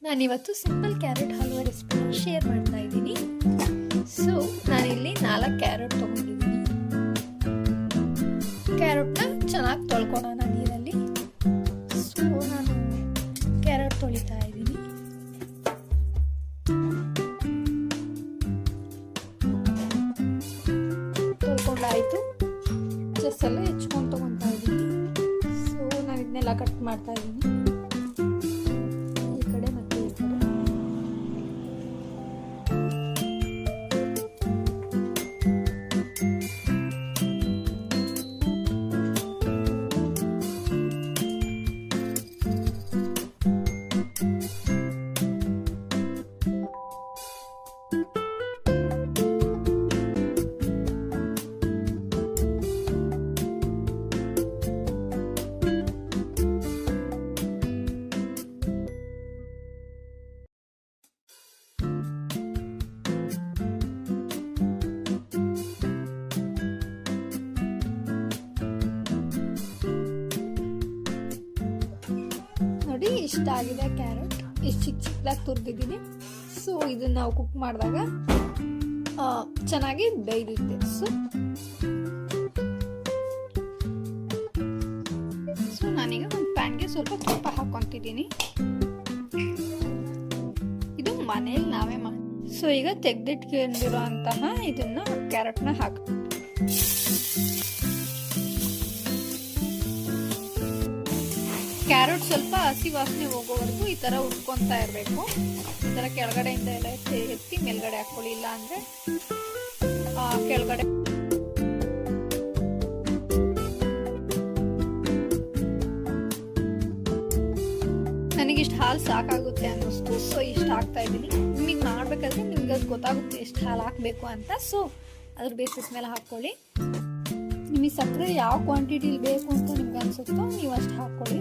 ನಾನಿವತ್ತು simple carrot halwa ರೆಸಿಪಿನ share ಮಾಡ್ತಾ ಇದ್ದೀನಿ. ಸೊ ನಾನಿಲ್ಲಿ 4 ಕ್ಯಾರೆಟ್ ತೊಗೊಂಡಿದ್ದೀನಿ. ಕ್ಯಾರೆಟ್ನ ಚೆನ್ನಾಗಿ ತೊಳ್ಕೊಳ್ಳೋಣ ನೀರಲ್ಲಿ. ಸೊ ನಾನು ಕ್ಯಾರೆಟ್ ತೊಳಿತಾ ಇದ್ದೀನಿ. ತೊಳ್ಕೊಂಡಾಯಿತು. ಜಸ್ಟ್ ಎಲ್ಲ ಹೆಚ್ಕೊಂಡು ತೊಗೊತಾ ಇದ್ದೀನಿ. ಸೊ ನಾನು ಇದನ್ನೆಲ್ಲ ಕಟ್ ಮಾಡ್ತಾ ಇದ್ದೀನಿ. ನೋಡಿ ಇಷ್ಟ ಆಗಿದೆ ಕ್ಯಾರೆಟ್. ಇಷ್ಟು ಚಿಕ್ಕದಾಗಿ ತುರಿದಿದ್ದೀನಿ. ಸೊ ಇದನ್ನ ನಾವು ಕುಕ್ ಮಾಡಿದಾಗ ಚೆನ್ನಾಗಿ ಬೇಯುತ್ತೆ. ಸೊ ನಾನೀಗ ಒಂದು ಪ್ಯಾನ್ಗೆ ಸ್ವಲ್ಪ ತುಪ್ಪ ಹಾಕೊಂತಿದ್ದೀನಿ. ಇದು ಮನೇಲಿ ನಾವೇ ಮಾಡಿ. ಸೊ ಈಗ ತೆಗೆದಿಟ್ಕೊಂಡಿರುವಂತಹ ಇದನ್ನ ಕ್ಯಾರೆಟ್ನ ಹಾಕ. ಕ್ಯಾರೆಟ್ ಸ್ವಲ್ಪ ಹಸಿ ವಾಸನೆ ಹೋಗೋವರೆಗೂ ಈ ತರ ಉಟ್ಕೊಂತಾ ಇರಬೇಕು. ಈ ತರ ಕೆಳಗಡೆಯಿಂದ ಎಲ್ಲ ಎತ್ತಿ ಮೇಲ್ಗಡೆ ಹಾಕೊಳ್ಳಿ, ಇಲ್ಲ ಅಂದ್ರೆ ಕೆಳಗಡೆ ನನಗಿಷ್ಟು ಹಾಲು ಸಾಕಾಗುತ್ತೆ ಅನ್ನಿಸ್ತು. ಸೊ ಇಷ್ಟು ಹಾಕ್ತಾ ಇದ್ದೀನಿ. ನಿಮಗೆ ಮಾಡ್ಬೇಕಾದ್ರೆ ನಿಮ್ಗೆ ಅದು ಗೊತ್ತಾಗುತ್ತೆ ಎಷ್ಟು ಹಾಲು ಹಾಕಬೇಕು ಅಂತ. ಸೊ ಅದ್ರ ಬೇಸಿಸ್ ಮೇಲೆ ಹಾಕ್ಕೊಳ್ಳಿ. ನಿಮಗೆ ಸಕ್ಕರೆ ಯಾವ ಕ್ವಾಂಟಿಟಿಲಿ ಬೇಕು ಅಂತ ನಿಮ್ಗೆ ಅನ್ಸುತ್ತೋ ನೀವು ಅಷ್ಟು ಹಾಕ್ಕೊಳ್ಳಿ.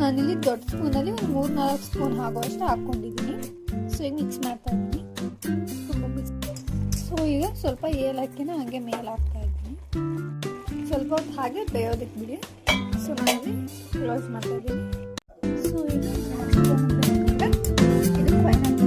ನಾನಿಲ್ಲಿ ದೊಡ್ಡ ಸ್ಪೂನಲ್ಲಿ ಒಂದು 3-4 ಸ್ಪೂನ್ ಆಗೋಷ್ಟು ಹಾಕ್ಕೊಂಡಿದ್ದೀನಿ. ಸೊ ಈಗ ಮಿಕ್ಸ್ ಮಾಡ್ತಾ ಇದ್ದೀನಿ. ಸೊ ಈಗ ಸ್ವಲ್ಪ ಏಲಕ್ಕಿನ ಹಾಗೆ ಮೇಲೆ ಹಾಕ್ತಾ ಇದ್ದೀನಿ. ಸ್ವಲ್ಪ ಹೊತ್ತು ಹಾಗೆ ಬೇಯೋದಕ್ಕೆ ಬಿಡಿ. ಸೊ ನಾನಲ್ಲಿ ಕ್ಲೋಸ್ ಮಾಡ್ತಾ ಇದ್ದೀನಿ. ಸೊ ಈಗ ಇದು ಫೈನಲ್